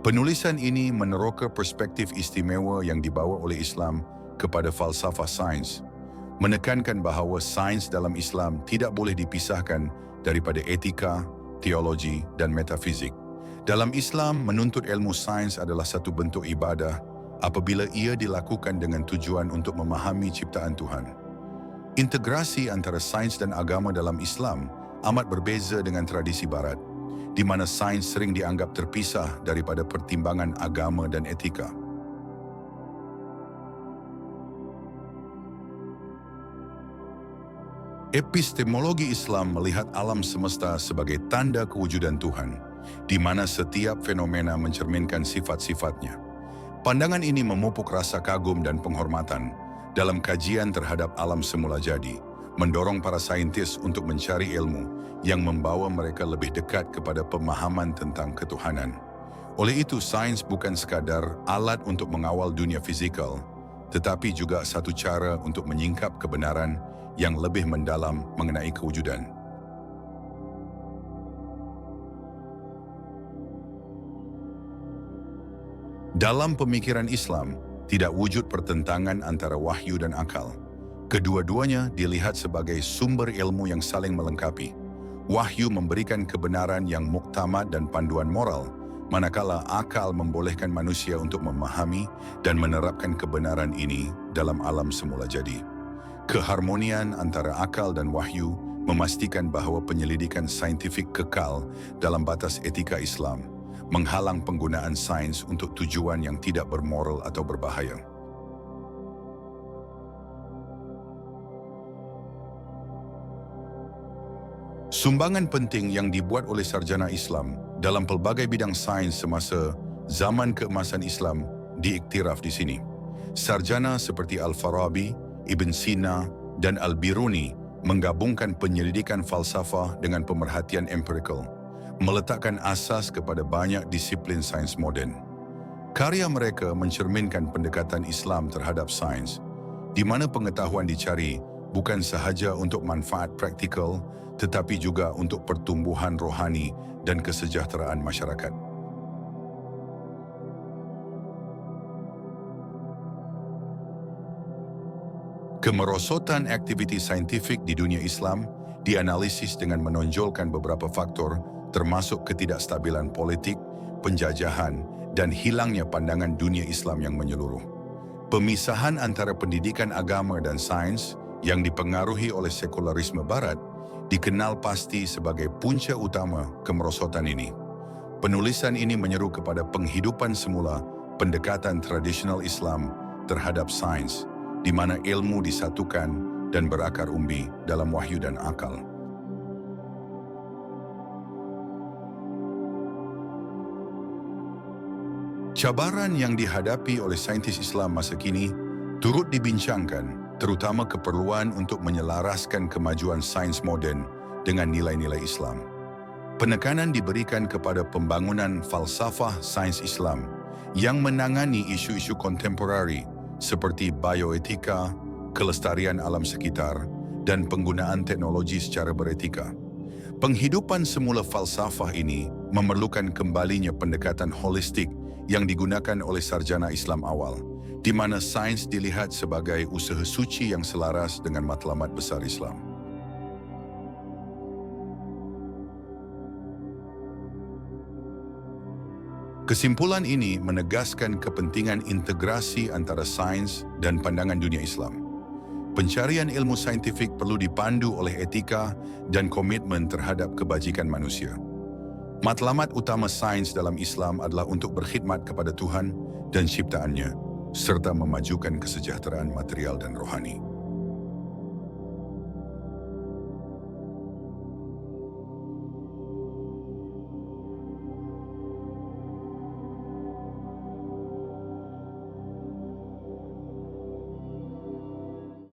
Penulisan ini meneroka perspektif istimewa yang dibawa oleh Islam kepada falsafah sains, menekankan bahawa sains dalam Islam tidak boleh dipisahkan daripada etika, teologi dan metafizik. Dalam Islam, menuntut ilmu sains adalah satu bentuk ibadah apabila ia dilakukan dengan tujuan untuk memahami ciptaan Tuhan. Integrasi antara sains dan agama dalam Islam amat berbeza dengan tradisi Barat, di mana sains sering dianggap terpisah daripada pertimbangan agama dan etika. Epistemologi Islam melihat alam semesta sebagai tanda kewujudan Tuhan, di mana setiap fenomena mencerminkan sifat-sifatnya. Pandangan ini memupuk rasa kagum dan penghormatan dalam kajian terhadap alam semula jadi, mendorong para saintis untuk mencari ilmu yang membawa mereka lebih dekat kepada pemahaman tentang ketuhanan. Oleh itu, sains bukan sekadar alat untuk mengawal dunia fizikal, tetapi juga satu cara untuk menyingkap kebenaran yang lebih mendalam mengenai kewujudan. Dalam pemikiran Islam, tidak wujud pertentangan antara wahyu dan akal. Kedua-duanya dilihat sebagai sumber ilmu yang saling melengkapi. Wahyu memberikan kebenaran yang muktamad dan panduan moral, manakala akal membolehkan manusia untuk memahami dan menerapkan kebenaran ini dalam alam semula jadi. Keharmonian antara akal dan wahyu memastikan bahawa penyelidikan saintifik kekal dalam batas etika Islam, menghalang penggunaan sains untuk tujuan yang tidak bermoral atau berbahaya. Sumbangan penting yang dibuat oleh sarjana Islam dalam pelbagai bidang sains semasa zaman keemasan Islam diiktiraf di sini. Sarjana seperti Al-Farabi, Ibn Sina, dan Al-Biruni menggabungkan penyelidikan falsafah dengan pemerhatian empirikal, meletakkan asas kepada banyak disiplin sains moden. Karya mereka mencerminkan pendekatan Islam terhadap sains, di mana pengetahuan dicari bukan sahaja untuk manfaat praktikal, tetapi juga untuk pertumbuhan rohani dan kesejahteraan masyarakat. Kemerosotan aktiviti saintifik di dunia Islam dianalisis dengan menonjolkan beberapa faktor, termasuk ketidakstabilan politik, penjajahan, dan hilangnya pandangan dunia Islam yang menyeluruh. Pemisahan antara pendidikan agama dan sains yang dipengaruhi oleh sekularisme Barat dikenal pasti sebagai punca utama kemerosotan ini. Penulisan ini menyeru kepada penghidupan semula pendekatan tradisional Islam terhadap sains, di mana ilmu disatukan dan berakar umbi dalam wahyu dan akal. Cabaran yang dihadapi oleh saintis Islam masa kini turut dibincangkan, terutama keperluan untuk menyelaraskan kemajuan sains moden dengan nilai-nilai Islam. Penekanan diberikan kepada pembangunan falsafah sains Islam yang menangani isu-isu kontemporari seperti bioetika, kelestarian alam sekitar, dan penggunaan teknologi secara beretika. Penghidupan semula falsafah ini memerlukan kembalinya pendekatan holistik yang digunakan oleh sarjana Islam awal, di mana sains dilihat sebagai usaha suci yang selaras dengan matlamat besar Islam. Kesimpulan ini menegaskan kepentingan integrasi antara sains dan pandangan dunia Islam. Pencarian ilmu saintifik perlu dipandu oleh etika dan komitmen terhadap kebajikan manusia. Matlamat utama sains dalam Islam adalah untuk berkhidmat kepada Tuhan dan ciptaannya, serta memajukan kesejahteraan material dan rohani.